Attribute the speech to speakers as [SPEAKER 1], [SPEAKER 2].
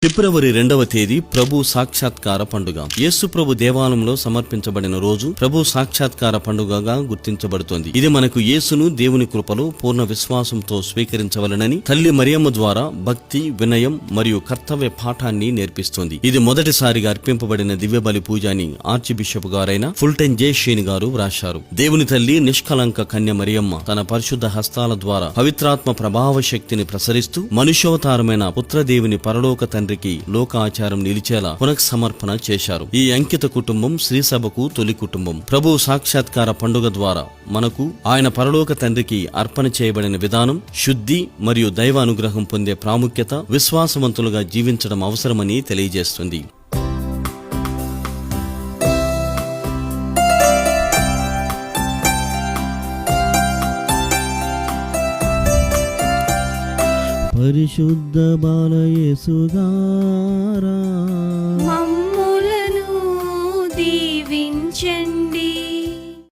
[SPEAKER 1] ఫిబ్రవరి 2వ తేదీ ప్రభు సాక్షాత్కార పండుగ. యేసు ప్రభు దేవాలయంలో సమర్పించబడిన రోజు ప్రభు సాక్షాత్కార పండుగగా గుర్తించబడుతోంది. ఇది మనకు యేసును దేవుని కృపలో పూర్ణ విశ్వాసంతో స్వీకరించవలనని తల్లి మరియమ్మ ద్వారా భక్తి, వినయం మరియు కర్తవ్య పాఠాన్ని నేర్పిస్తోంది. ఇది మొదటిసారిగా అర్పింపబడిన దివ్యబలి పూజ అని ఆర్చ్ బిషప్ గారైన ఫుల్టన్ జే షీన్ గారు వ్రాశారు. దేవుని తల్లి నిష్కలంక కన్య మరియమ్మ తన పరిశుద్ధ హస్తాల ద్వారా పవిత్రాత్మ ప్రభావ శక్తిని ప్రసరిస్తూ మనుష్యోవతారమైన పుత్రదేవుని పరలోక తండ్రికి లోకాచారం నిలిచేలా పునఃసమర్పణ చేశారు. ఈ అంకిత కుటుంబం శ్రీసభకు తొలి కుటుంబం. ప్రభు సాక్షాత్కార పండుగ ద్వారా మనకు ఆయన పరలోక తండ్రికి అర్పణ చేయబడిన విధానం, శుద్ధి మరియు దైవ అనుగ్రహం పొందే ప్రాముఖ్యత, విశ్వాసవంతులుగా జీవించడం అవసరమని తెలియజేస్తుంది. పరిశుద్ధ బాలయేసుగారా
[SPEAKER 2] మమ్ములను దీవించండి.